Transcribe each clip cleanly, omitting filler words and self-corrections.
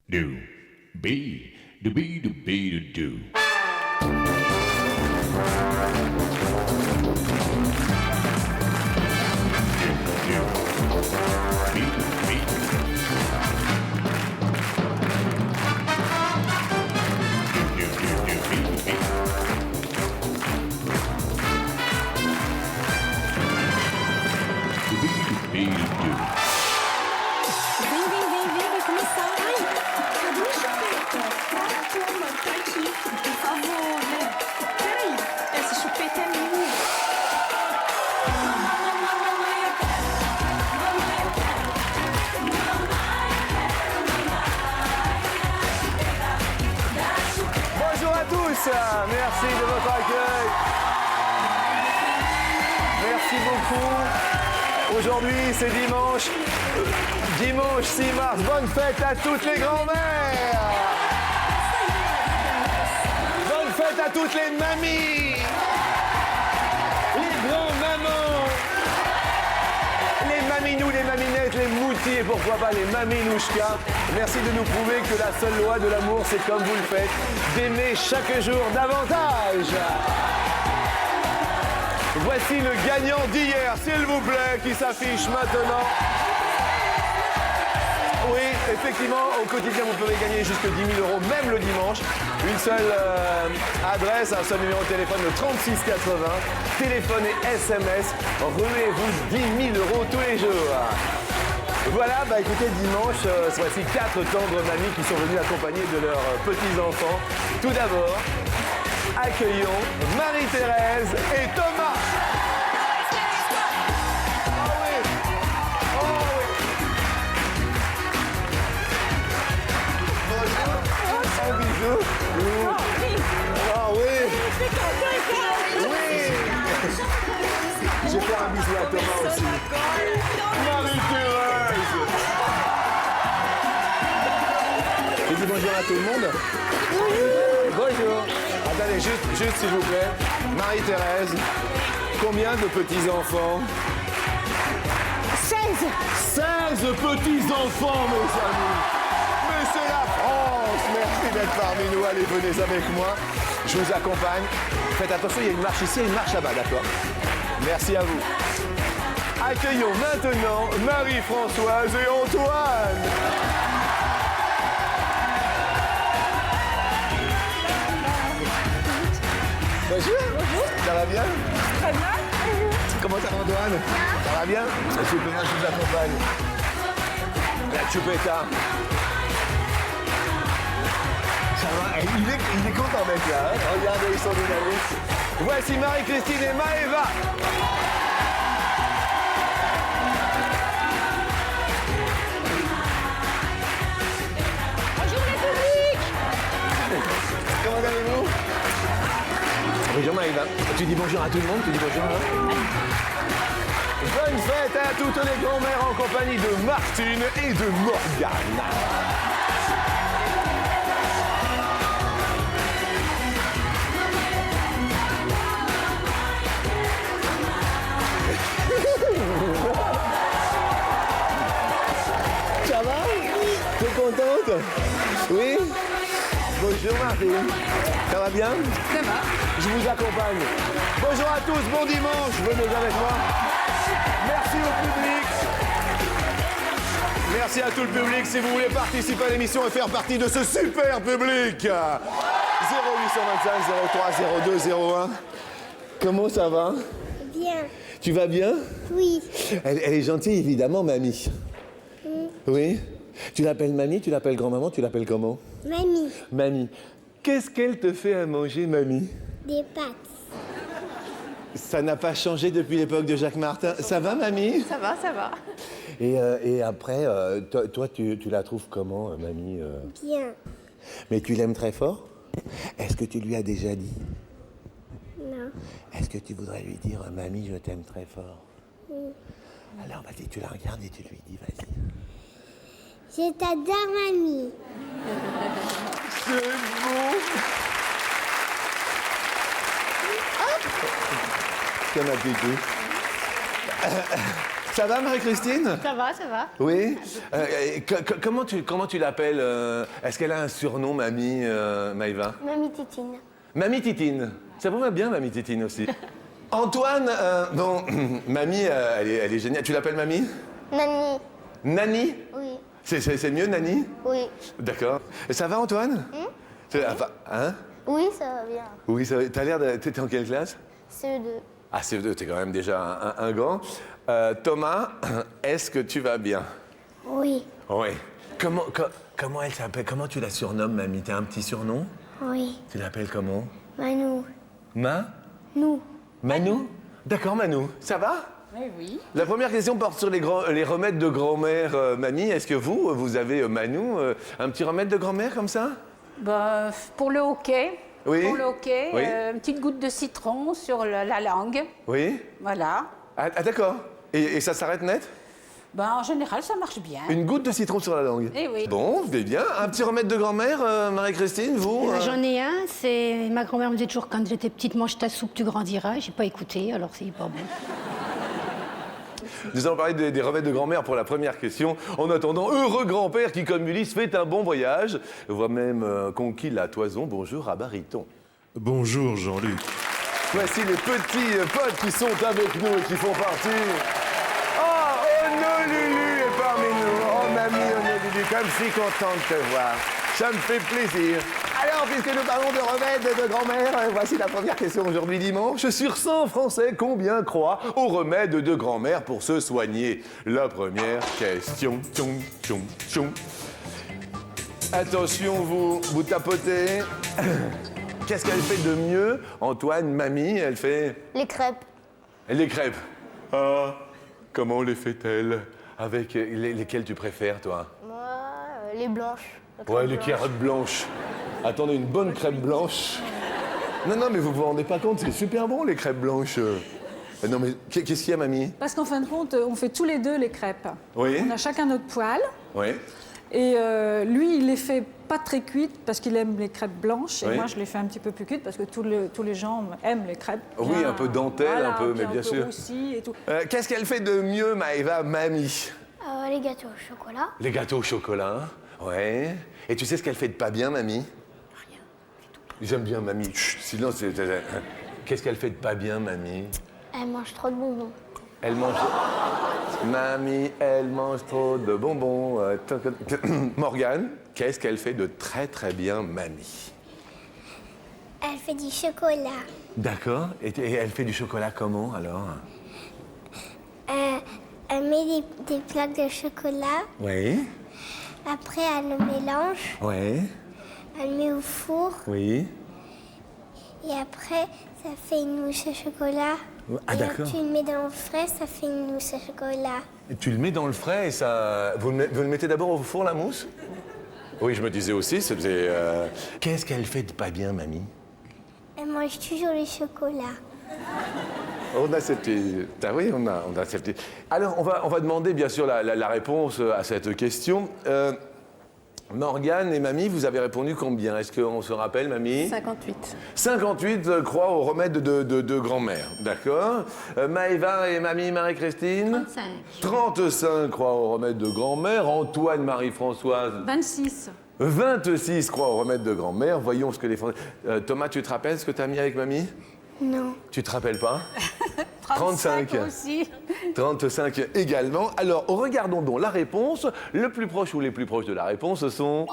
Do, be, do, be, do, be, do. Vem, vai começar. Ai, cadê a chupeta? Toma, tá aqui. Por favor, né? Peraí, essa chupeta é minha. Bonjour à tous, merci de votre accueil. Merci beaucoup. Aujourd'hui, c'est dimanche. Dimanche 6 mars. Bonne fête à toutes les grands-mères. Bonne fête à toutes les mamies. Les grands-mamans. Les maminous, les maminettes, les moutis et pourquoi pas les maminouchkas. Merci de nous prouver que la seule loi de l'amour, c'est comme vous le faites, d'aimer chaque jour davantage. Voici le gagnant d'hier, s'il vous plaît, qui s'affiche maintenant. Oui, effectivement, au quotidien, vous pouvez gagner jusqu'à 10 000 €, même le dimanche. Une seule adresse, un seul numéro de téléphone, le 3680. Téléphone et SMS. Ruez-vous 10 000 € tous les jours. Voilà, bah écoutez, dimanche, voici 4 tendres mamies qui sont venues accompagnées de leurs petits-enfants. Tout d'abord, accueillons Marie-Thérèse et Thomas. Ah oui, oh oui. Bonjour, un bisou. Ah oui. Oui. Je vais faire un bisou à Thomas aussi. Marie-Thérèse. Je dis bonjour à tout le monde. Bonjour. Attendez, juste s'il vous plaît. Marie-Thérèse, combien de petits-enfants? 16. 16 petits-enfants, mes amis. Mais c'est la France. Merci d'être parmi nous. Allez, venez avec moi. Je vous accompagne. Faites attention, il y a une marche ici et une marche là-bas, d'accord? Merci à vous. Accueillons maintenant Marie-Françoise et Antoine. Bonjour. Bonjour. Ça va bien? Très bien. Comment ça va, Antoine? Ça va bien? Super, je vous accompagne. La chupeta. Ça va? Il est content d'être là. Hein? Regardez, ils sont dynamiques. Voici Marie-Christine et Maëva. Bonjour le public. Comment allez-vous? Bonjour Maëva. Tu dis bonjour à tout le monde? Tu dis bonjour hein? Bonne fête à toutes les grand-mères en compagnie de Martine et de Morgane. Ça va? T'es contente? Oui? Bonjour Martine. Ça va bien? Ça va. Je vous accompagne. Bonjour à tous, bon dimanche. Venez avec moi. Merci au public. Merci à tout le public. Si vous voulez participer à l'émission et faire partie de ce super public. 0825 03 02 01. Comment ça va? Bien. Tu vas bien? Oui. Elle est gentille, évidemment, mamie. Oui? Tu l'appelles mamie, tu l'appelles grand-maman, tu l'appelles comment? Mamie. Mamie. Qu'est-ce qu'elle te fait à manger, mamie? Des pâtes. Ça n'a pas changé depuis l'époque de Jacques Martin. Ça va, mamie? Ça va, ça va. Et après, toi, tu la trouves comment, mamie? Bien. Mais tu l'aimes très fort? Est-ce que tu lui as déjà dit? Non. Est-ce que tu voudrais lui dire, mamie, je t'aime très fort? Alors, vas-y, tu la regardes et tu lui dis, vas-y. Je t'adore, mamie. C'est beau! Comme un bébé. Ça va, Marie-Christine? Ça va, ça va. Oui. Comment tu l'appelles Est-ce qu'elle a un surnom, Mamie Maëva? Mamie Titine. Mamie Titine. Ça vous va bien, Mamie Titine aussi. Antoine, bon, Mamie, elle est géniale. Tu l'appelles Mamie? Nani. Nani? Oui. C'est mieux, Nani? Oui. D'accord. Et ça va, Antoine? Hein? Oui, ça va bien. Oui, ça va. T'as l'air de... T'es en quelle classe? CE2. Ah, CE2, t'es quand même déjà un grand. Thomas, est-ce que tu vas bien? Oui. Oui. Comment elle s'appelle? Comment tu la surnommes, Mamie? T'as un petit surnom? Oui. Tu l'appelles comment? Manou. Nous? Manou? D'accord, Manou. Ça va? Oui, oui. La première question porte sur les remèdes de grand-mère, Mamie. Est-ce que vous avez, Manou, un petit remède de grand-mère comme ça? Bah, pour le hockey, Oui. pour le hockey, Oui. une petite goutte de citron sur la langue. Oui. Voilà. Ah, d'accord. Et ça s'arrête net? Ben, en général, ça marche bien. Une goutte de citron sur la langue? Eh oui. Bon, c'est bien. Un petit remède de grand-mère, Marie-Christine, vous? J'en ai un, c'est ma grand-mère me disait toujours quand j'étais petite, mange ta soupe, tu grandiras. J'ai pas écouté, alors c'est pas bon. Nous allons parler des remèdes de grand-mère pour la première question. En attendant, heureux grand-père qui, comme Ulysse, fait un bon voyage. Voit même conquis la toison. Bonjour à Bariton. Bonjour Jean-Luc. Voici les petits potes qui sont avec nous et qui font partie. Oh, Honolulu est parmi nous. Oh, mamie Honolulu, comme je suis contente de te voir. Ça me fait plaisir. Alors, puisque nous parlons de remèdes de grand-mère, voici la première question aujourd'hui dimanche. Sur 100 Français, combien croient aux remèdes de grand-mère pour se soigner? La première question. Tchoum, tchoum, tchoum. Attention, vous tapotez. Qu'est-ce qu'elle fait de mieux, Antoine, mamie? Elle fait Les crêpes. les crêpes. Ah, comment les fait-elle? Avec lesquelles tu préfères, toi? Moi, les blanches. Ouais, les crêpes blanches. Attendez, une bonne crêpe blanche. Non, mais vous vous rendez pas compte, c'est super bon, les crêpes blanches. Non, mais qu'est-ce qu'il y a, mamie? Parce qu'en fin de compte, on fait tous les deux les crêpes. Oui. On a chacun notre poêle. Oui. Et lui, il les fait pas très cuites parce qu'il aime les crêpes blanches. Et Oui. moi, je les fais un petit peu plus cuites parce que tous les gens aiment les crêpes. Oui, bien- un peu dentelle, voilà, un peu, mais puis bien un peu sûr. roussi et tout. Qu'est-ce qu'elle fait de mieux, Maëva, mamie? Les gâteaux au chocolat. Les gâteaux au chocolat. Ouais. Et tu sais ce qu'elle fait de pas bien, mamie? Rien. J'aime bien, mamie. Chut, sinon, qu'est-ce qu'elle fait de pas bien, mamie? Elle mange trop de bonbons. Elle mange... Mamie, elle mange trop de bonbons. Morgane, qu'est-ce qu'elle fait de très très bien, mamie? Elle fait du chocolat. D'accord. Et elle fait du chocolat comment, alors? Elle met des plaques de chocolat. Oui. Après, elle le mélange. Oui. Elle le met au four. Oui. Et après, ça fait une mousse au chocolat. Ah, et d'accord. tu le mets dans le frais, ça fait une mousse au chocolat. Et tu le mets dans le frais et ça... Vous le mettez d'abord au four, la mousse? Oui, je me disais aussi, ça faisait... Qu'est-ce qu'elle fait de pas bien, mamie? Elle mange toujours le chocolat. On a cette petite... Ah oui, on a cette petite... Alors, on va demander, bien sûr, la réponse à cette question. Morgane et mamie, vous avez répondu combien? Est-ce qu'on se rappelle, mamie? 58. 58 croient aux remèdes de grand-mère, d'accord. Maëva et mamie Marie-Christine? 35. 35 croient aux remèdes de grand-mère. Antoine, Marie-Françoise? 26. 26 croient aux remèdes de grand-mère. Voyons ce que les Français... Thomas, tu te rappelles ce que tu as mis avec mamie? Non. Tu te rappelles pas? 35 aussi. 35 également. Alors, regardons donc la réponse. Le plus proche ou les plus proches de la réponse sont...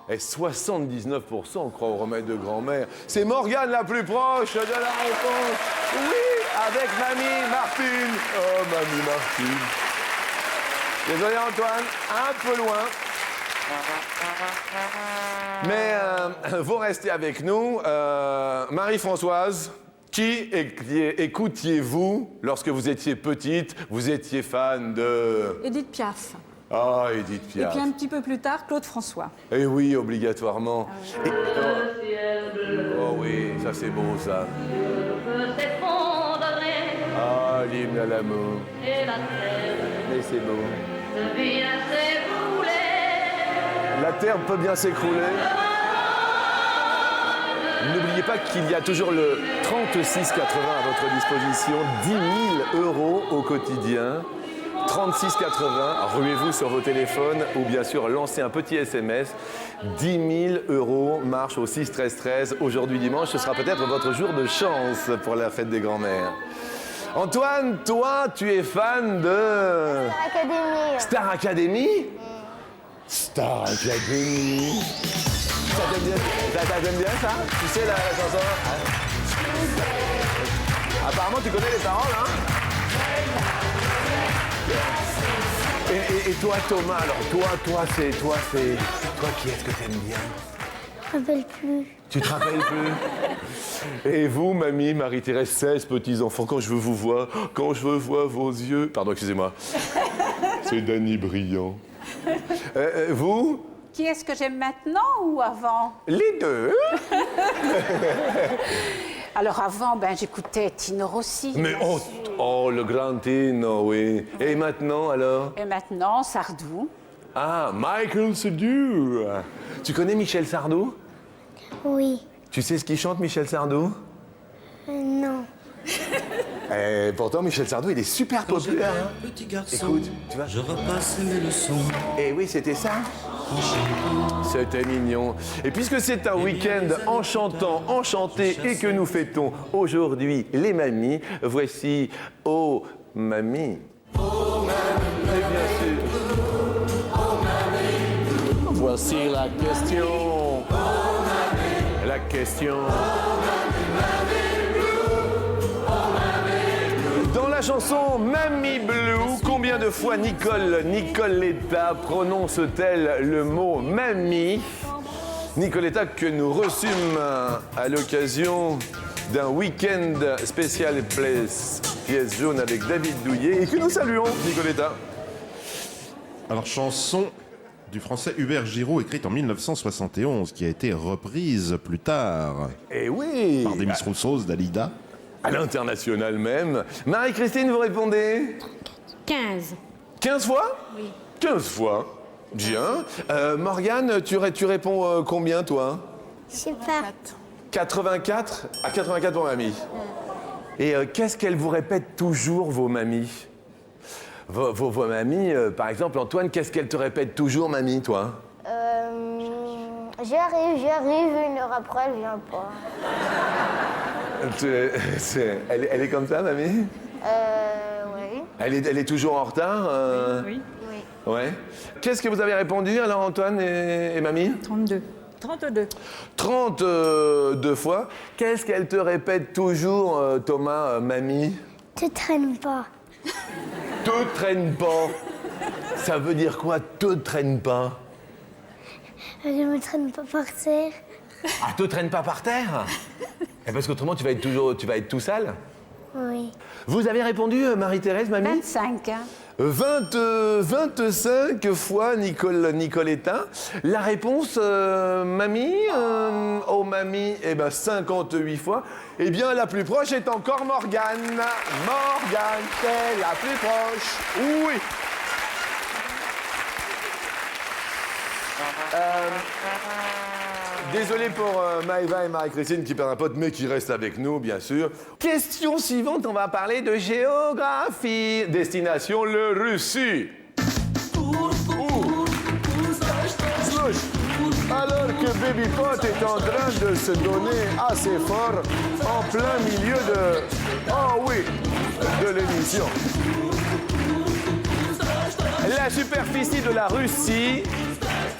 Et 79% croient aux remèdes de grand-mère. C'est Morgane la plus proche de la réponse. Oui, avec mamie Martine. Oh, mamie Martine. Désolé Antoine, un peu loin. Mais vous restez avec nous. Marie-Françoise, qui écoutiez-vous lorsque vous étiez petite? Vous étiez fan de... Edith Piaf. Ah, Edith Et Piaf. puis un petit peu plus tard, Claude François. Eh oui, obligatoirement. Oh oui, ça c'est beau ça. Ah, l'hymne à l'amour. Mais c'est beau. La terre peut bien s'écrouler. N'oubliez pas qu'il y a toujours le 36,80 à votre disposition, 10 000 € au quotidien. 3680, ruez-vous sur vos téléphones ou bien sûr lancez un petit SMS. 10 000 euros marche au 6 13 13. Aujourd'hui dimanche, ce sera peut-être votre jour de chance pour la fête des grands-mères. Antoine, toi, tu es fan de... Star Academy. Star Academy. Ça t'aime bien ça? Tu sais la chanson? Apparemment, tu connais les paroles, hein? Et toi, Thomas, alors toi, qui est-ce que t'aimes bien? Je me rappelle plus. Tu te rappelles plus? Et vous, mamie, Marie-Thérèse, 16 petits-enfants, quand je vous vois vos yeux... Pardon, excusez-moi. C'est Danny Brillant. Vous? Qui est-ce que j'aime maintenant ou avant? Les deux. Alors avant, j'écoutais Tino Rossi. Mais bien sûr. oh, le grand Tino, oui. Et maintenant, alors? Et maintenant, Sardou. Ah, Michael Sardou. Tu connais Michel Sardou? Oui. Tu sais ce qu'il chante, Michel Sardou? Non. Et pourtant, Michel Sardou, il est super populaire. Hein. Petit garçon, Écoute, tu vois. je repassais mes leçons. Et oui, c'était ça. C'était mignon. Et puisque c'est un week-end enchantant, enchanté et que nous fêtons aujourd'hui les mamies, voici Oh Mamie. Oh Mamie. Et bien sûr. Oh Mamie. Voici la question. Oh Mamie. La question. Dans la chanson Mamie Blue, combien de fois Nicoletta prononce-t-elle le mot mamie? Nicoletta que nous reçûmes à l'occasion d'un week-end spécial pièce jaune avec David Douillet et que nous saluons, Nicoletta. Alors, chanson du français Hubert Giraud, écrite en 1971, qui a été reprise plus tard Eh oui. par Demis Roussos, Dalida. À l'international même. Marie-Christine, vous répondez? 15. 15 fois? Oui. 15 fois. Bien. Morgane, tu réponds combien, toi? Je sais pas. 84? À 84 pour mamie. Et qu'est-ce qu'elles vous répètent toujours, vos mamies? Vos mamies, par exemple, Antoine, qu'est-ce qu'elle te répète toujours, mamie, toi? J'arrive, 1 heure après, elle vient pas. Elle est comme ça, mamie? Oui. Elle est toujours en retard? Oui. Oui. Ouais. Qu'est-ce que vous avez répondu, alors, Antoine et mamie? 32. 32. 32 fois. Qu'est-ce qu'elle te répète toujours, Thomas, mamie? Tu traînes pas. Te traîne pas. Ça veut dire quoi, te traîne pas? Je me traîne pas par terre. Ah, te traîne pas par terre? Et parce qu'autrement, tu vas être tout sale? Oui. Vous avez répondu, Marie-Thérèse, mamie? 25, hein. 25 fois, Nicoletta. La réponse, mamie, oh mamie, 58 fois. Eh bien, la plus proche est encore Morgane. Morgane, c'est la plus proche. Oui. Désolé pour Maëva et Marie-Christine qui perdent un pote, mais qui restent avec nous, bien sûr. Question suivante, on va parler de géographie. Destination, le Russie. Alors que Baby Pot est en train de se donner assez fort en plein milieu de... Oh oui, de l'émission. La superficie de la Russie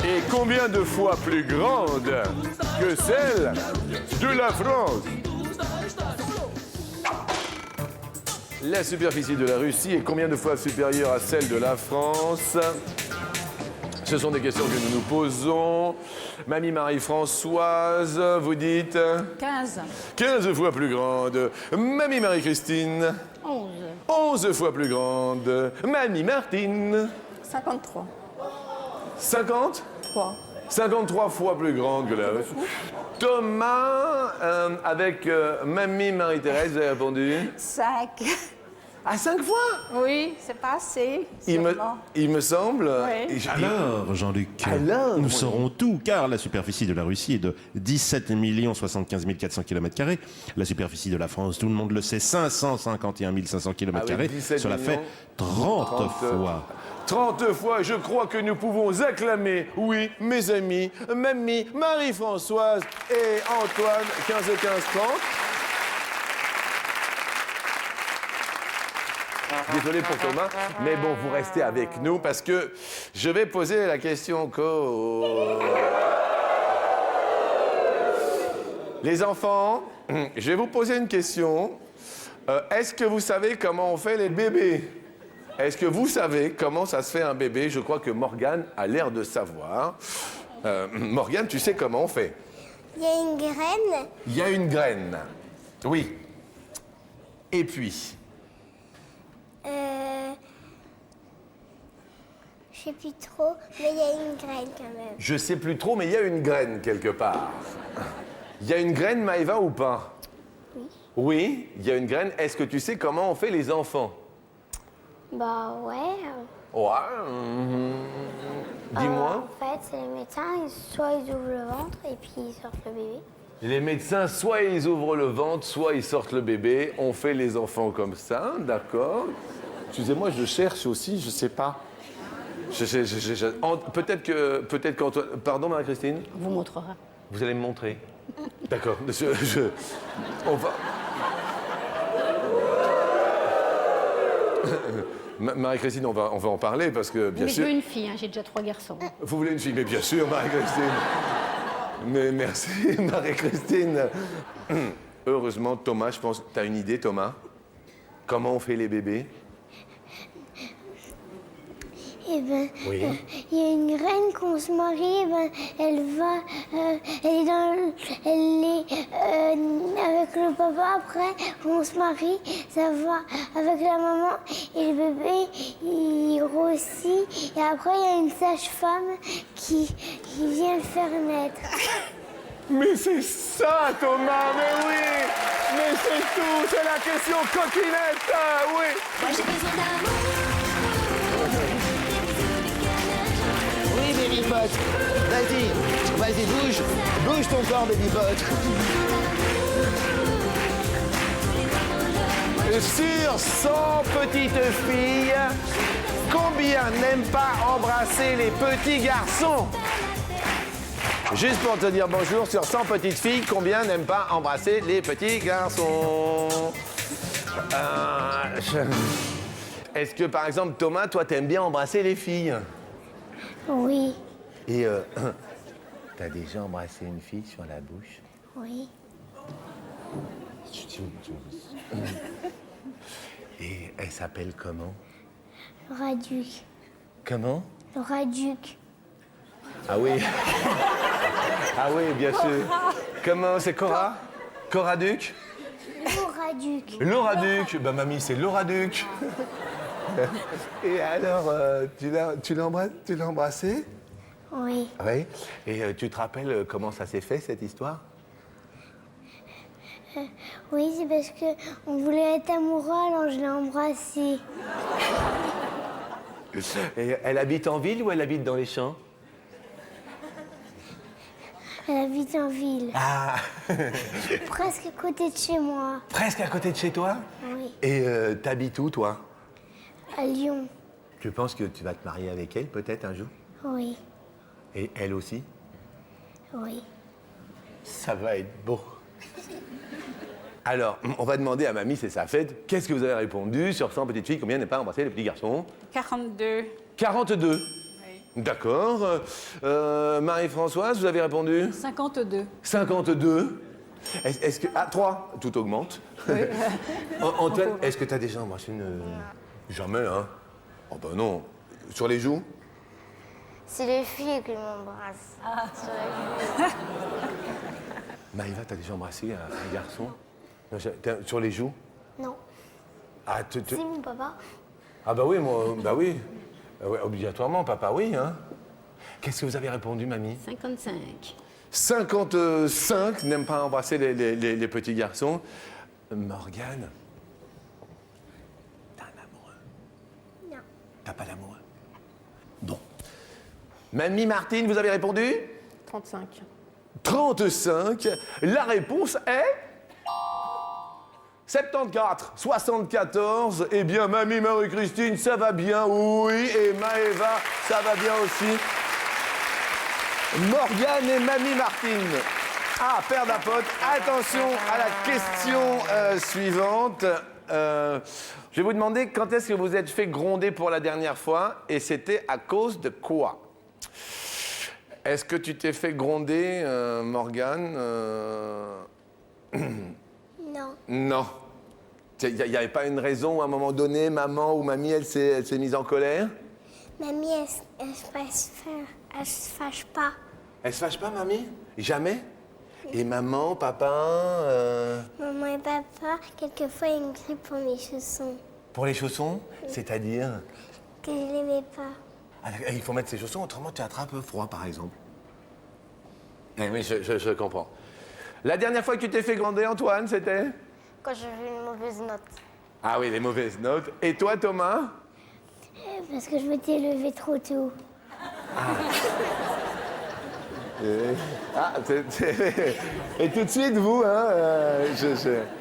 est combien de fois plus grande que celle de la France? La superficie de la Russie est combien de fois supérieure à celle de la France? Ce sont des questions que nous nous posons. Mamie Marie-Françoise, vous dites? 15. 15 fois plus grande. Mamie Marie-Christine? 11. 11 fois plus grande. Mamie Martine? 53. 50? 3. 53 fois plus grande que la Russie. Thomas, avec Mamie Marie-Thérèse, vous avez répondu? 5. Ah, 5 fois? Oui, c'est pas assez. Il sûrement. me semble. Oui. Alors, Jean-Luc, Alors, nous oui. saurons tout, car la superficie de la Russie est de 17 75 400 km². La superficie de la France, tout le monde le sait, 551 500 km². Ah oui, 17 Cela fait millions. 30 fois. 30 fois, je crois que nous pouvons acclamer, oui, mes amis, Mamie, Marie-Françoise et Antoine, 15 15 30. Désolé pour Thomas, mais bon, vous restez avec nous parce que je vais poser la question Les enfants, je vais vous poser une question. Est-ce que vous savez comment on fait les bébés? Est-ce que vous savez comment ça se fait un bébé? Je crois que Morgane a l'air de savoir. Morgane, tu sais comment on fait? Il y a une graine. Il y a une graine. Oui. Et puis? Je sais plus trop, mais il y a une graine quand même. Je sais plus trop, mais il y a une graine quelque part. Il y a une graine, Maëva, ou pas? Oui. Oui, il y a une graine. Est-ce que tu sais comment on fait les enfants? Bah ouais. Ouais. Dis-moi. En fait, c'est les médecins, soit ils ouvrent le ventre et puis ils sortent le bébé. Les médecins, soit ils ouvrent le ventre, soit ils sortent le bébé. On fait les enfants comme ça, d'accord. Excusez-moi, je cherche aussi, je sais pas. Peut-être qu'Antoine... Pardon, Marie-Christine? On vous montrera. Vous allez me montrer. D'accord. On va... Marie-Christine, on va en parler parce que, bien Mais je sûr... veux une fille, hein, j'ai déjà 3 garçons. Vous voulez une fille? Mais bien sûr, Marie-Christine. Mais merci, Marie-Christine. Heureusement, Thomas, je pense... T'as une idée, Thomas? Comment on fait les bébés? Eh ben, Oui. il y a une graine quand on se marie, eh ben, elle est avec le papa. Après, quand on se marie, ça va avec la maman et le bébé, il grossit. Et après, il y a une sage-femme qui vient le faire naître. Mais c'est ça, Thomas, mais oui. Mais c'est tout, c'est la question coquinette, ah, oui. Oui, Baby Bot. Vas-y, bouge ton corps, Baby Bot. Sur 100 petites filles, combien n'aiment pas embrasser les petits garçons? Juste pour te dire bonjour, sur 100 petites filles, combien n'aiment pas embrasser les petits garçons? Est-ce que, par exemple, Thomas, toi, t'aimes bien embrasser les filles? Oui, Et t'as déjà embrassé une fille sur la bouche? oui. Et elle s'appelle comment? Laura Duc. Comment? Laura Duc. Ah oui. Ah oui, bien sûr. Comment, c'est Cora? Cora Duc? Laura Duc. Laura Duc. Bah mamie, c'est Laura Duc. Et alors, tu l'as embrassée? Oui. Oui. Et tu te rappelles comment ça s'est fait, cette histoire? Oui, c'est parce qu'on voulait être amoureux, alors je l'ai embrassée. Et elle habite en ville ou elle habite dans les champs? Elle habite en ville, Ah. presque à côté de chez moi. Presque à côté de chez toi? Oui, Et t'habites où, toi? à Lyon. Tu penses que tu vas te marier avec elle, peut-être, un jour? Oui, Et elle aussi? oui. Ça va être beau. Alors, on va demander à mamie, c'est sa fête. Qu'est-ce que vous avez répondu sur 100 petites filles? Combien n'aiment pas embrasser les petits garçons? 42. 42. Oui. D'accord. Marie-Françoise, vous avez répondu? 52. 52. Est-ce que... Ah, 3. Tout augmente. Antoine, est-ce que tu as déjà embrassé une... Jamais, hein? Oh ben non. Sur les joues? C'est les filles qui m'embrassent. Sur la joue. Maïva, t'as déjà embrassé un garçon? Non, sur les joues? Non. Ah, C'est mon papa. Ah bah oui, moi, bah oui. Ouais, obligatoirement, papa, oui, hein. Qu'est-ce que vous avez répondu, mamie? 55. 55 n'aiment pas embrasser les petits garçons. Morgane, T'as pas d'amour? Bon. Mamie Martine, vous avez répondu? 35. 35. La réponse est 74, 74. Eh bien, Mamie Marie-Christine, ça va bien, oui. Et Maëva, ça va bien aussi. Morgane et Mamie Martine. Ah, père d'un pote. Attention à la question suivante. Je vais vous demander quand est-ce que vous êtes fait gronder pour la dernière fois et c'était à cause de quoi? Est-ce que tu t'es fait gronder, Morgane Non. Non. Il n'y avait pas une raison où à un moment donné, maman ou mamie, elle s'est mise en colère? Mamie, elle se fâche pas. Elle se fâche pas, mamie? Jamais? Et maman, papa Maman et papa, quelquefois, ils me crient pour mes chaussons. Pour les chaussons? C'est-à-dire? Que je les mets pas. Ah, il faut mettre ses chaussons, autrement tu attrapes froid, par exemple. Eh oui, je comprends. La dernière fois que tu t'es fait gronder, Antoine, c'était? Quand j'ai eu une mauvaise note. Ah oui, les mauvaises notes. Et toi, Thomas? Parce que je m'étais levée trop tôt. Et tout de suite, vous, hein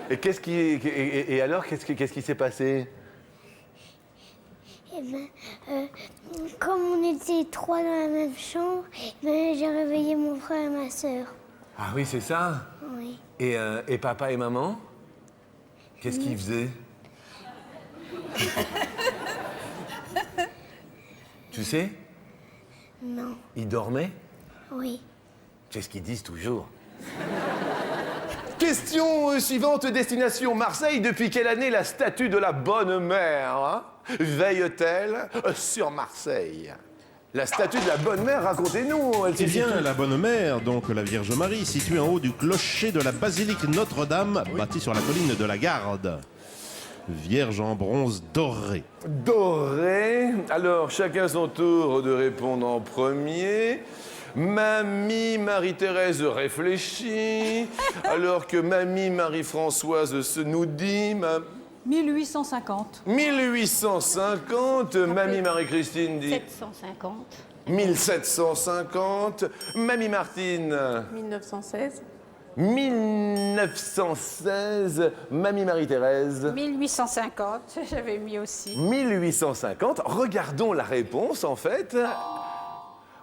Et qu'est-ce qui... Et alors, qu'est-ce qui s'est passé? Eh ben, comme on était 3 dans la même chambre, ben, j'ai réveillé mon frère et ma sœur. Ah oui, c'est ça? Oui. Et papa et maman? Qu'est-ce qu'ils faisaient? Tu sais? Non. Ils dormaient? Oui. Qu'est-ce qu'ils disent toujours? Question suivante, destination Marseille. Depuis quelle année la statue de la Bonne Mère veille-t-elle sur Marseille? La statue de la Bonne Mère, racontez-nous. Eh bien, la Bonne Mère, donc la Vierge Marie, située en haut du clocher de la basilique Notre-Dame, bâtie sur la colline de la Garde. Vierge en bronze doré. Doré. Alors, chacun son tour de répondre en premier. Mamie Marie-Thérèse réfléchit, alors que Mamie Marie-Françoise se nous dit... 1850. 1850, Mamie Marie-Christine dit... 750. 1750, Mamie Martine... 1916. 1916, Mamie Marie-Thérèse... 1850, j'avais mis aussi. 1850, regardons la réponse en fait...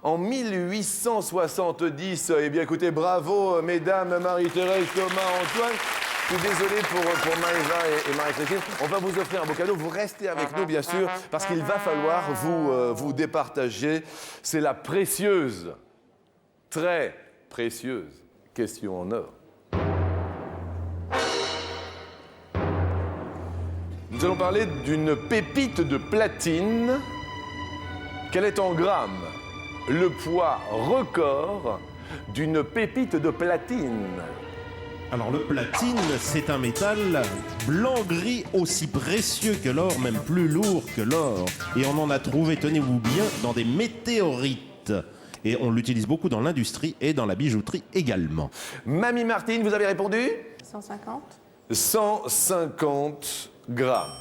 En 1870, eh bien écoutez, bravo mesdames, Marie-Thérèse, Thomas, Antoine. Je suis désolé pour Maëva et Marie-Christine. On va vous offrir un beau cadeau. Vous restez avec nous, bien sûr, parce qu'il va falloir vous départager. C'est la précieuse, très précieuse question en or. Nous allons parler d'une pépite de platine. Quelle est en grammes le poids record d'une pépite de platine? Alors le platine, c'est un métal blanc-gris aussi précieux que l'or, même plus lourd que l'or. Et on en a trouvé, tenez-vous bien, dans des météorites. Et on l'utilise beaucoup dans l'industrie et dans la bijouterie également. Mamie Martine, vous avez répondu? 150. 150 grammes.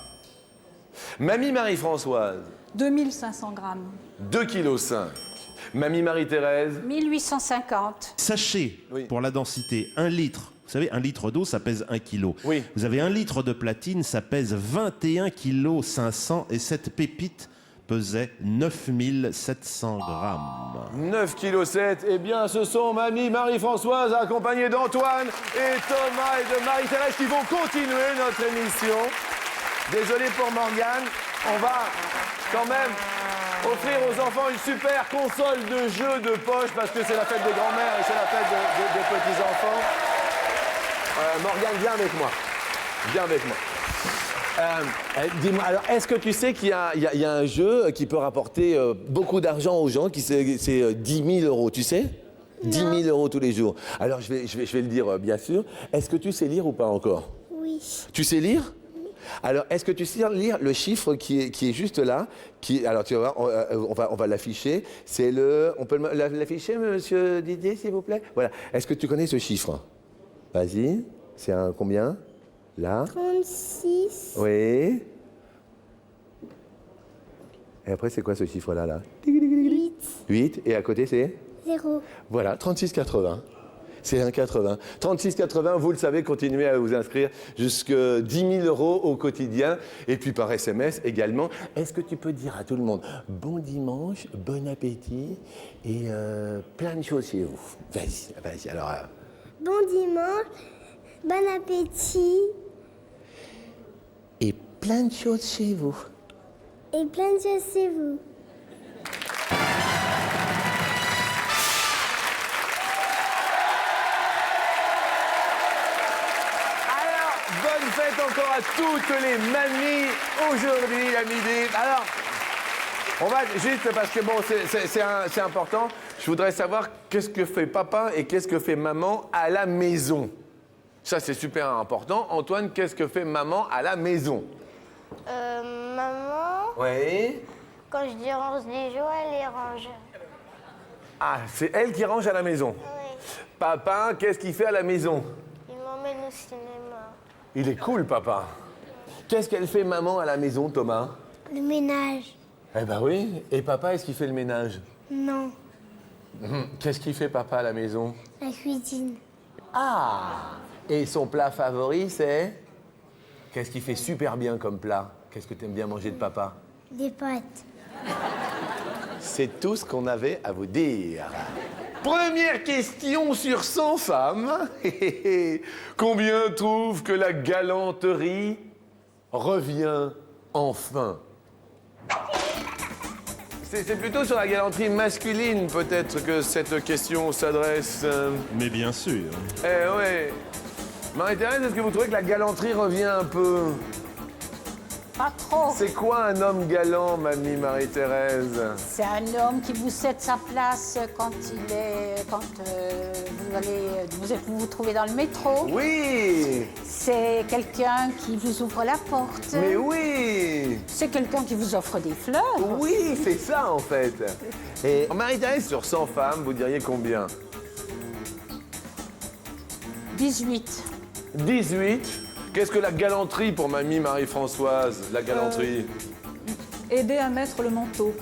Mamie Marie-Françoise? 2500 grammes. 2,5 kg. Mamie Marie-Thérèse? 1850. Sachez, Oui. pour la densité, 1 litre. Vous savez, 1 litre d'eau, ça pèse 1 kg. Oui. Vous avez 1 litre de platine, ça pèse 21 kg 500 et cette pépite pesait 9700 grammes. 9,7 kg. Eh bien, ce sont Mamie Marie-Françoise accompagnée d'Antoine et Thomas et de Marie-Thérèse qui vont continuer notre émission. Désolé pour Morgane. On va quand même offrir aux enfants une super console de jeux de poche parce que c'est la fête des grands-mères et c'est la fête des petits-enfants. Morgane, viens avec moi. Viens avec moi. Dis-moi, alors, est-ce que tu sais qu'il y a un jeu qui peut rapporter beaucoup d'argent aux gens, c'est 10 000 €, tu sais? 10 000 € tous les jours. Alors, je vais le dire, bien sûr. Est-ce que tu sais lire ou pas encore? Oui. Tu sais lire? Alors, est-ce que tu sais lire le chiffre qui est juste là? Alors, tu vas voir, on va l'afficher. C'est le... On peut l'afficher, monsieur Didier, s'il vous plaît? Voilà. Est-ce que tu connais ce chiffre? Vas-y. C'est un combien? Là? 36. Oui. Et après, c'est quoi ce chiffre-là, là? 8, 8. Et à côté, c'est? 0. Voilà, 36,80. C'est 1,80. 36,80, vous le savez, continuez à vous inscrire jusque 10 000 € au quotidien. Et puis par SMS également. Est-ce que tu peux dire à tout le monde bon dimanche, bon appétit et plein de choses chez vous? Vas-y, vas-y. Alors, Bon dimanche, bon appétit et plein de choses chez vous. et plein de choses chez vous. Bonne fête encore à toutes les mamies aujourd'hui à midi. Alors, on va juste parce que bon, c'est important. Je voudrais savoir qu'est-ce que fait papa et qu'est-ce que fait maman à la maison. Ça, c'est super important. Antoine, qu'est-ce que fait maman à la maison? Maman, Oui. quand je dis range des jouets, elle les range. Ah, c'est elle qui range à la maison. Oui, Papa, qu'est-ce qu'il fait à la maison? il m'emmène au cinéma. Il est cool, papa. Qu'est-ce qu'elle fait maman à la maison, Thomas? Le ménage, Eh ben oui. Et papa, est-ce qu'il fait le ménage? non. Qu'est-ce qu'il fait papa à la maison? La cuisine, Ah! Et son plat favori, c'est? Qu'est-ce qu'il fait super bien comme plat? Qu'est-ce que tu aimes bien manger de papa? des pâtes. C'est tout ce qu'on avait à vous dire. Première question sur 100 femmes. Combien trouvent que la galanterie revient enfin? C'est plutôt sur la galanterie masculine, peut-être, que cette question s'adresse. Mais bien sûr. Eh ouais. Marie-Thérèse, est-ce que vous trouvez que la galanterie revient un peu? Pas trop. C'est quoi un homme galant, mamie Marie-Thérèse? C'est un homme qui vous cède sa place quand vous vous trouvez dans le métro. Oui! C'est quelqu'un qui vous ouvre la porte. Mais oui! C'est quelqu'un qui vous offre des fleurs. Oui, c'est ça en fait. Et Marie-Thérèse, sur 100 femmes, vous diriez combien? 18. 18. Qu'est-ce que la galanterie pour mamie Marie-Françoise? La galanterie. Aider à mettre le manteau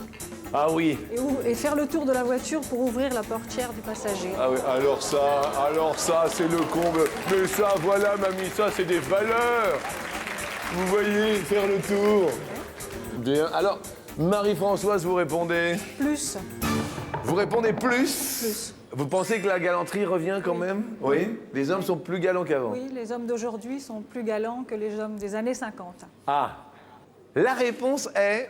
Ah oui. et faire le tour de la voiture pour ouvrir la portière du passager. Ah oui, alors ça, c'est le comble. Mais ça, voilà, mamie, ça, c'est des valeurs. Vous voyez, faire le tour. Bien. Alors, Marie-Françoise, vous répondez? Plus. Vous répondez plus? Plus. Vous pensez que la galanterie revient quand même? Oui. Les hommes sont plus galants qu'avant? Oui, les hommes d'aujourd'hui sont plus galants que les hommes des années 50. Ah. La réponse est...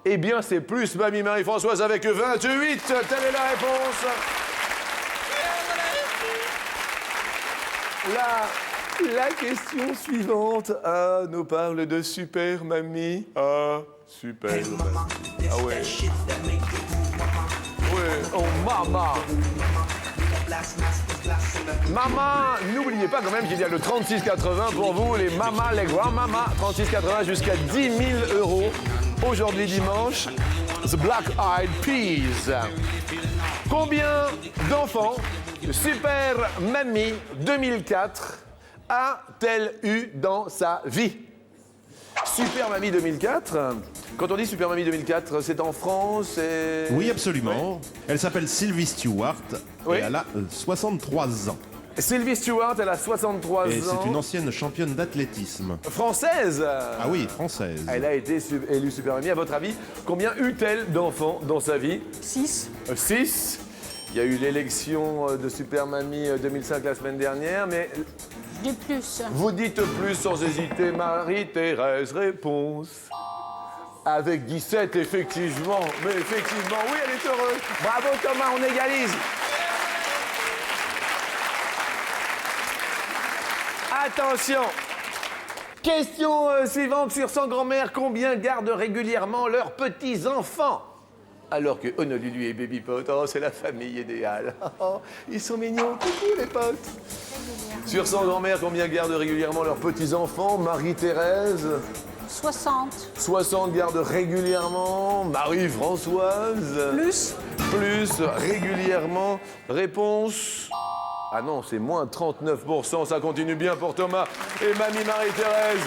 Eh bien, c'est plus, mamie Marie-Françoise, avec 28. Telle est la réponse. La question suivante nous parle de super mamie. Ah, super mamie. Ah ouais. Ouais, oh maman. Maman, n'oubliez pas quand même qu'il y a le 36,80 pour vous, les mamas, les grands-mamas. 36,80 jusqu'à 10 000 €. Aujourd'hui dimanche, The Black Eyed Peas. Combien d'enfants Super Mamie 2004 a-t-elle eu dans sa vie? Super Mamie 2004. Quand on dit Super Mamie 2004, c'est en France et... Oui, absolument. Elle s'appelle Sylvie Stewart Oui. et elle a 63 ans. Sylvie Stewart, elle a 63 Et ans. c'est une ancienne championne d'athlétisme. Française. Ah oui, française. Elle a été élue Super Mamie. À votre avis, combien eut-elle d'enfants dans sa vie? 6. 6. Il y a eu l'élection de Super Mamie 2005 la semaine dernière, mais Je dis plus. vous dites plus sans hésiter, Marie-Thérèse, réponse. Avec 17, effectivement. Mais effectivement, oui, elle est heureuse. Bravo Thomas, on égalise. Attention. Question suivante sur 100 grand-mères. Combien gardent régulièrement leurs petits-enfants? Alors que Honolulu et Baby Pot, oh, c'est la famille idéale. Oh, ils sont mignons. Coucou les potes. Sur 100 grand-mères, combien gardent régulièrement leurs petits-enfants? Marie-Thérèse? 60. 60 gardent régulièrement. Marie-Françoise? Plus. Plus régulièrement. Réponse? Ah non, c'est moins 39%. Ça continue bien pour Thomas et mamie Marie-Thérèse.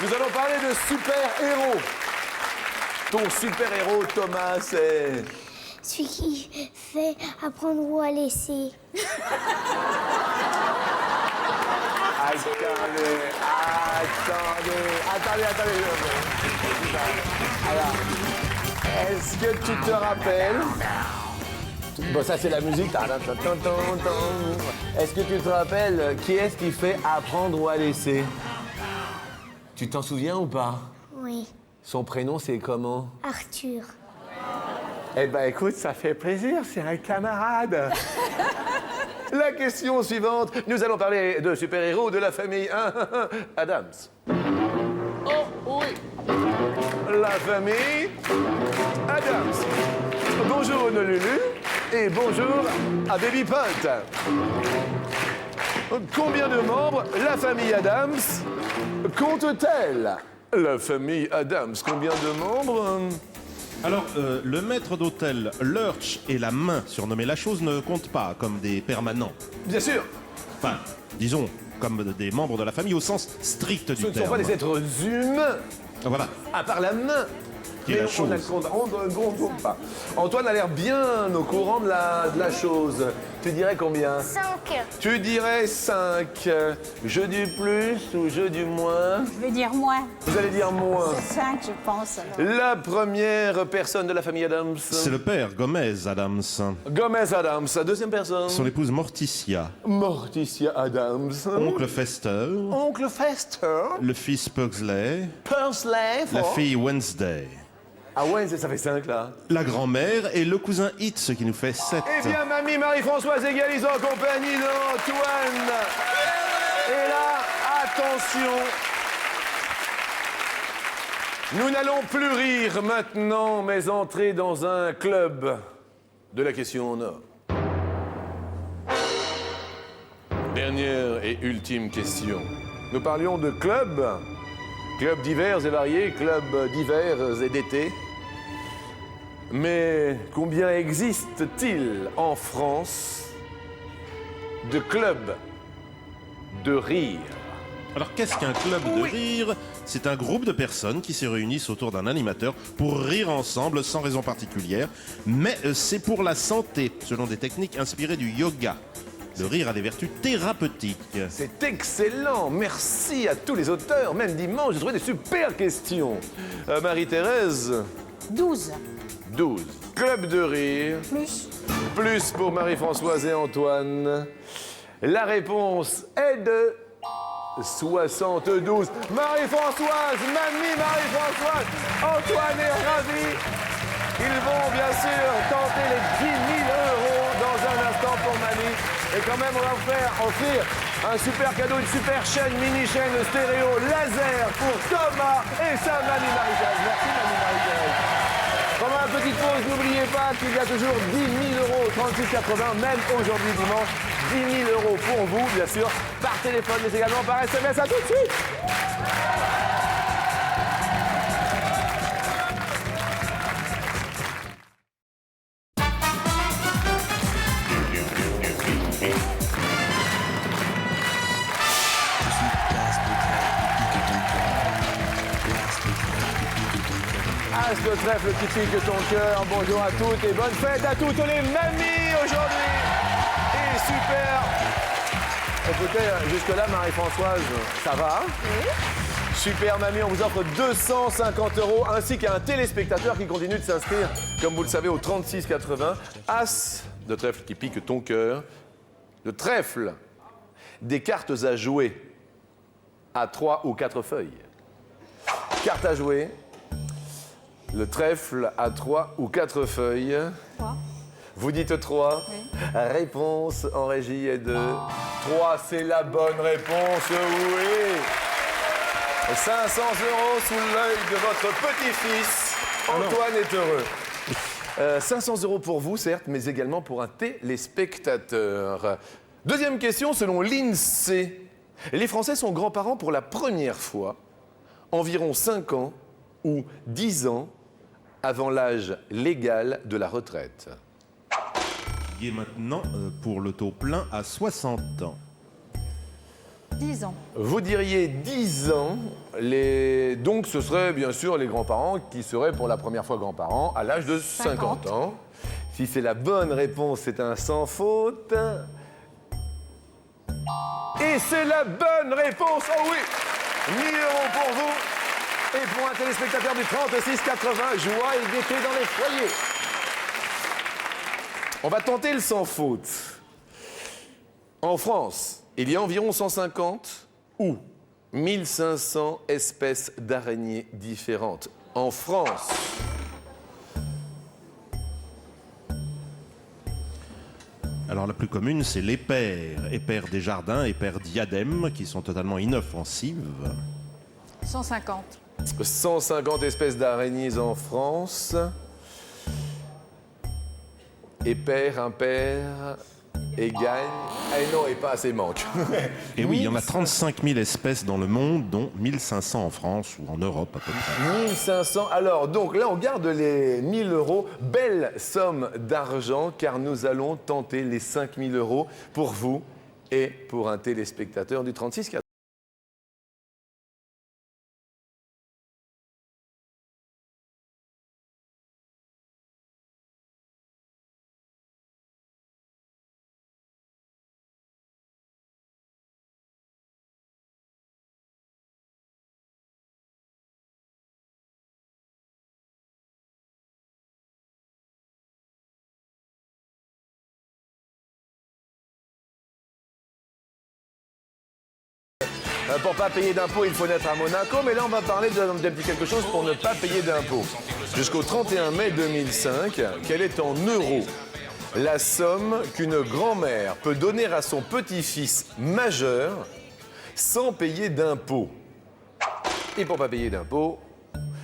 Nous allons parler de super-héros. Ton super-héros, Thomas, c'est... Celui qui fait apprendre ou à laisser. Attendez. Alors, est-ce que tu te rappelles... Bon, ça, c'est la musique. Est-ce que tu te rappelles qui est-ce qui fait apprendre ou à laisser? Tu t'en souviens ou pas? Oui, Son prénom, c'est comment? Arthur. Eh ben, écoute, ça fait plaisir, c'est un camarade. La question suivante, nous allons parler de super-héros de la famille Adams. Oh, oui. La famille Adams. Bonjour Honolulu et bonjour à Baby Pot. Combien de membres la famille Adams compte-t-elle? La famille Adams, combien de membres? Alors, le maître d'hôtel, Lurch et la main, surnommée la chose, ne comptent pas comme des permanents. Bien sûr. Enfin, disons, comme des membres de la famille au sens strict du Ce ne terme. sont pas des êtres humains, Voilà. à part la main. Qui est la Mais chose. on ne compte pas. Antoine a l'air bien au courant de la chose. Tu dirais combien? 5. Tu dirais 5. Jeu du plus ou jeu du moins? Je vais dire moins. Vous allez dire moins. C'est 5, je pense. Alors. La première personne de la famille Adams. C'est le père, Gomez Adams. Gomez Adams. La deuxième personne. Son épouse Morticia. Morticia Adams. Oncle Fester. Oncle Fester. Le fils Pugsley. Pursley. La fort. fille Wednesday. Ah ouais, ça fait 5 là. La grand-mère et le cousin Hitz qui nous fait 7. Eh bien, mamie Marie-Françoise égalise en compagnie d'Antoine. Et là, attention. Nous n'allons plus rire maintenant, mais entrer dans un club de la question en or. Dernière et ultime question. Nous parlions de clubs. Clubs divers et variés, clubs divers et d'été. Mais combien existe-t-il en France de clubs de rire? Alors qu'est-ce qu'un club de rire? C'est un groupe de personnes qui se réunissent autour d'un animateur pour rire ensemble sans raison particulière. Mais c'est pour la santé, selon des techniques inspirées du yoga. Le rire a des vertus thérapeutiques. C'est excellent, merci à tous les auteurs. Même dimanche, j'ai trouvé des super questions. Marie-Thérèse? 12. 12. Club de rire. Plus. Plus pour Marie-Françoise et Antoine. La réponse est de 72. Marie-Françoise, mamie Marie-Françoise, Antoine est ravi. Ils vont bien sûr tenter les 10 000 € dans un instant pour mamie. Et quand même, on va vous faire offrir un super cadeau, une super chaîne, mini-chaîne stéréo laser pour Thomas et sa mamie Marie-Thérèse. Merci mamie Marie-Thérèse. Pendant la petite pause, n'oubliez pas qu'il y a toujours 10 000 €, 36,80, même aujourd'hui dimanche. 10 000 € pour vous, bien sûr, par téléphone, mais également par SMS. À tout de suite. As de trèfle qui pique ton cœur. Bonjour à toutes et bonne fête à toutes les mamies aujourd'hui. Et super. Écoutez, jusque-là, Marie-Françoise, ça va? Oui. Super mamie, on vous offre 250 € ainsi qu'un téléspectateur qui continue de s'inscrire, comme vous le savez, au 36,80. As de trèfle qui pique ton cœur. Le trèfle, des cartes à jouer à 3 ou 4 feuilles. Cartes à jouer. Le trèfle à 3 ou 4 feuilles. 3. Vous dites 3. Oui. Réponse en régie est de 3. C'est la bonne réponse, oui. 500 € sous l'œil de votre petit-fils. Antoine est heureux. 500 € pour vous, certes, mais également pour un téléspectateur. Deuxième question, selon l'INSEE. Les Français sont grands-parents pour la première fois, environ 5 ans ou 10 ans avant l'âge légal de la retraite. Qui est maintenant pour le taux plein à 60 ans. 10 ans. Vous diriez 10 ans. Donc ce serait bien sûr les grands-parents qui seraient pour la première fois grands-parents à l'âge de 50 ans. Si c'est la bonne réponse, c'est un sans faute. Et c'est la bonne réponse. Oh oui, 1 000 € pour vous. Et pour un téléspectateur du 36-80, joie et gaieté dans les foyers. On va tenter le sans faute. En France, il y a environ 150 ou 1500 espèces d'araignées différentes. En France. Alors la plus commune, c'est l'épère. Épère des jardins, épère diadème, qui sont totalement inoffensives. 150. 150 espèces d'araignées en France. Épère, impair, et gagne. Et non, et pas assez manque. Et oui, il y en a 35 000 espèces dans le monde, dont 1500 en France ou en Europe à peu près. 1500. Alors, donc là, on garde les 1 000 €. Belle somme d'argent, car nous allons tenter les 5 000 € pour vous et pour un téléspectateur du 36-80. Pour ne pas payer d'impôts, il faut naître à Monaco. Mais là, on va parler d'un petit quelque chose pour ne pas payer d'impôts. Jusqu'au 31 mai 2005, quelle est en euros la somme qu'une grand-mère peut donner à son petit-fils majeur sans payer d'impôts? Et pour ne pas payer d'impôts,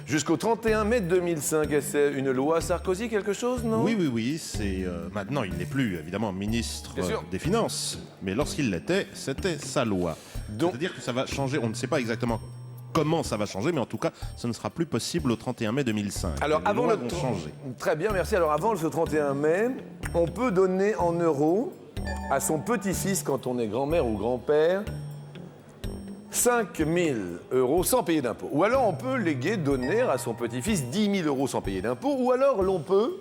jusqu'au 31 mai 2005, c'est une loi Sarkozy, quelque chose, non? Oui. C'est maintenant, il n'est plus évidemment ministre des Finances, mais lorsqu'il l'était, c'était sa loi. C'est-à-dire que ça va changer. On ne sait pas exactement comment ça va changer, mais en tout cas, ce ne sera plus possible au 31 mai 2005. Alors, avant le changer. Très bien, merci. Alors, avant le 31 mai, on peut donner en euros à son petit-fils, quand on est grand-mère ou grand-père, 5 000 € sans payer d'impôts. Ou alors, on peut léguer, donner à son petit-fils 10 000 € sans payer d'impôts. Ou alors, l'on peut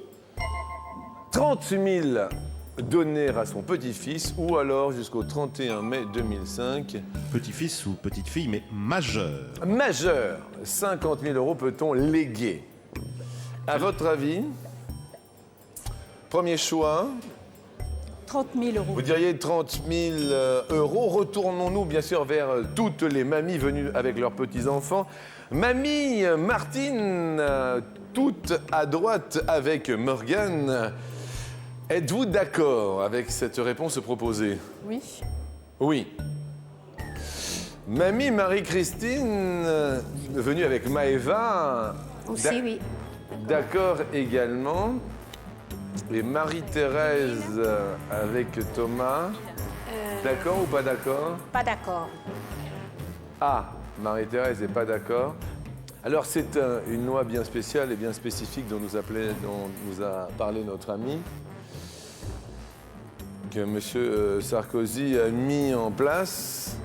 30 000 donner à son petit-fils, ou alors jusqu'au 31 mai 2005. Petit-fils ou petite-fille, mais majeur. Majeur, 50 000 € peut-on léguer? À votre avis, premier choix? 30 000 €. Vous diriez 30 000 €. Retournons-nous bien sûr vers toutes les mamies venues avec leurs petits-enfants. Mamie Martine, toute à droite avec Morgane. Êtes-vous d'accord avec cette réponse proposée? Oui. Oui. Mamie Marie-Christine, venue avec Maëva. Aussi, oui. D'accord également. Et Marie-Thérèse avec Thomas. D'accord ou pas d'accord? Pas d'accord. Ah, Marie-Thérèse n'est pas d'accord. Alors c'est une loi bien spéciale et bien spécifique dont nous a parlé notre ami, que M. Sarkozy a mis en place.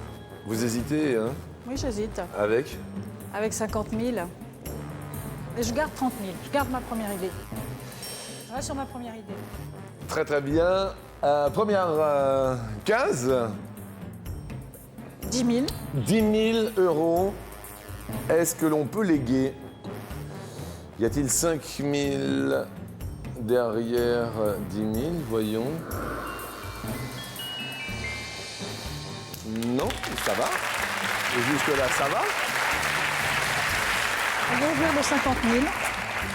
Vous hésitez, hein? Oui, j'hésite. Avec? Avec 50 000. Et je garde 30 000. Je garde ma première idée. Je reste sur ma première idée. Très très bien. Première case. 10 000. 10 000 €. Est-ce que l'on peut léguer? Y a-t-il 5 000 derrière 10 000? Voyons. Non, ça va. Et jusque-là, ça va. On va ouvrir de 50 000.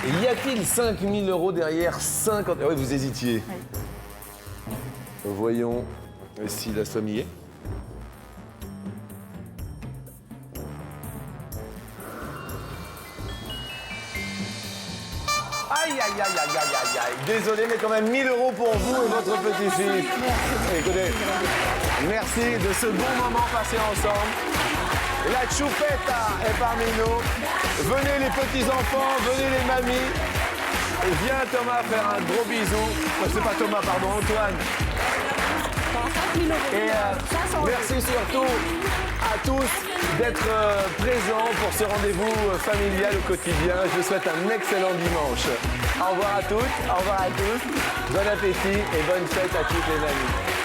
Et y a-t-il 5 000 € derrière 50 000? Oui, vous hésitiez. Oui. Voyons si la somme y est. Aïe, aïe, aïe, aïe, aïe, aïe, aïe. Désolé, mais quand même 1 000 € pour vous et votre petit-fils. Écoutez, merci de ce bon moment passé ensemble. La choupetta est parmi nous. Venez les petits-enfants, venez les mamies. Viens Thomas faire un gros bisou. C'est pas Thomas, pardon, Antoine. 5 000 euros. Et 500 euros. merci surtout à tous d'être présents pour ce rendez-vous familial au quotidien. Je vous souhaite un excellent dimanche. Au revoir à toutes, au revoir à tous. Bon appétit et bonne fête à toutes les amies.